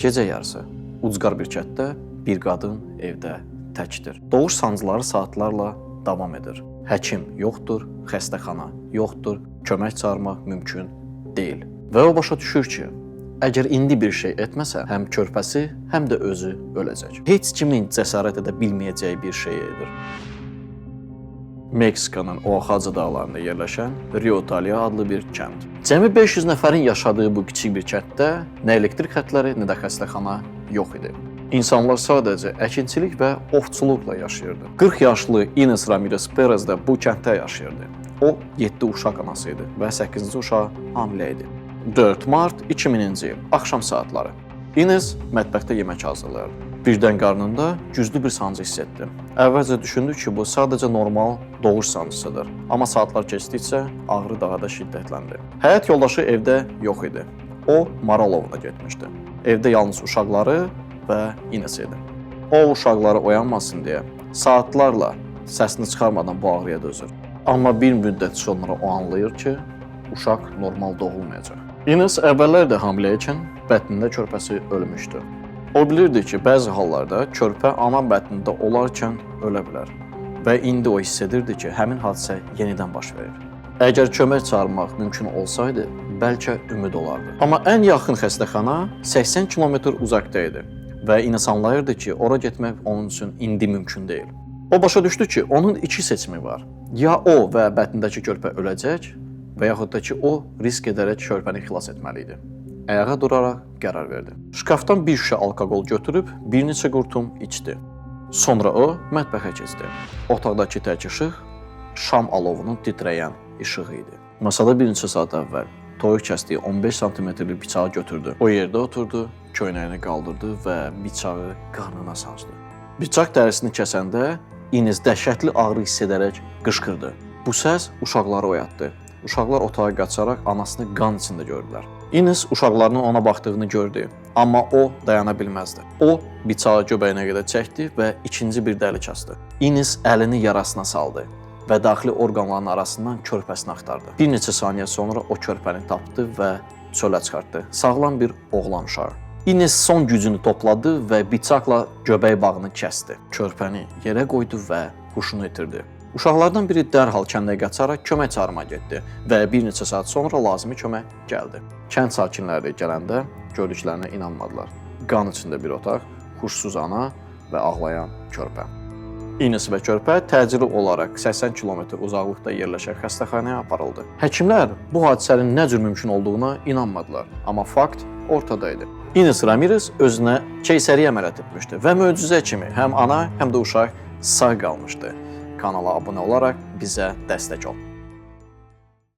Gecə yarısı ucqar bir kənddə bir qadın evdə təkdir. Doğuş sancıları saatlarla davam edir. Həkim yoxdur, xəstəxana yoxdur, kömək çağırmaq mümkün deyil. Və o başa düşür ki, əgər indi bir şey etməsə, həm körpəsi, həm də özü öləcək. Heç kimin cəsarət edə bilməyəcəyi bir şey edir. Meksikanın Oaxaca dağlarında yerləşən Rio Talya adlı bir kənd. Cəmi 500 nəfərin yaşadığı bu kiçik bir kənddə nə elektrik xətləri, nə də xəstəxana yox idi. İnsanlar sadəcə əkinçilik və ovçuluqla yaşayırdı. 40 yaşlı Ines Ramirez Perez də bu kənddə yaşayırdı. O 7 uşaq anası idi və 8-ci uşağı hamilə idi. 4 mart 2000-ci il, axşam saatları. Ines mətbəxdə yemək hazırlayırdı. Birdən qarnında güclü bir sancı hiss etdi. Əvvəlcə düşündü ki, bu sadəcə normal doğuş sancısıdır. Amma saatlar keçdikcə ağrı daha da şiddətləndi. Həyat yoldaşı evdə yox idi. O, Maralovna getmişdi. Evdə yalnız uşaqları və Ines idi. O, uşaqları oyanmasın deyə saatlarla səsini çıxarmadan bu ağrıya dözür. Amma bir müddət sonra o anlayır ki, uşaq normal doğulmayacaq. Ines əvvəllər də hamilə ikən bətnində körpəsi ölmüşdü. O bilirdi ki, bəzi hallarda körpə ana bətnində olarkən ölə bilər və indi o hiss edirdi ki, həmin hadisə yenidən baş verir. Əgər kömək çağırmaq mümkün olsaydı, bəlkə ümid olardı. Amma ən yaxın xəstəxana 80 kilometr uzaqda idi və Ines anlayırdı ki, ora getmək onun üçün indi mümkün deyil. O başa düşdü ki, onun iki seçimi var. Ya o və bətnindəki körpə öləcək və yaxud da ki, o risk edərək körpəni xilas etməli idi. Ayağa duraraq qərar verdi. Şkafdan bir şüşə alkoqol götürüb bir neçə qurtum içdi. Sonra o mətbəxə keçdi. Otaqdakı tək işıq şam alovunun titrəyən işığı idi. Masada bir neçə saat əvvəl toyuq kəsdiyi 15 sm-lik bıçağı götürdü. O yerdə oturdu, köynəyini qaldırdı və bıçağı qarnına sancdı. Bıçaq dərisini kəsəndə Ines dəhşətli ağrı hiss edərək qışqırdı. Bu səs uşaqları oyatdı. Uşaqlar otağa qaçaraq anasını qan içində gördülər. Ines uşaqlarının ona baxdığını gördü, amma o dayana bilməzdi. O, bıçağı göbəyinə qədər çəkdi və ikinci bir dəlik açdı. Ines əlini yarasına saldı və daxili orqanların arasından körpəsini axtardı. Bir neçə saniyə sonra o körpəni tapdı və çölə çıxartdı. Sağlam bir oğlan uşağı. Ines son gücünü topladı və bıçaqla göbək bağını kəsdi. Körpəni yerə qoydu və huşunu itirdi. Uşaqlardan biri dərhal kəndə qaçaraq kömək çağırmağa getdi və bir neçə saat sonra lazımi kömək gəldi. Kənd sakinləri gələndə gördüklərinə inanmadılar. Qan içində bir otaq, huşsuz ana və ağlayan körpə. Ines və körpə təcili olaraq 80 kilometr uzaqlıqda yerləşən xəstəxanaya aparıldı. Həkimlər bu hadisənin nə cür mümkün olduğuna inanmadılar, amma fakt ortadaydı. Ines Ramirez özünə keysəriyyə əməliyyat etmişdi və möcüzə kimi həm ana, həm də uşaq sağ qalmışdı. Kanala abunə olaraq bizə dəstək ol.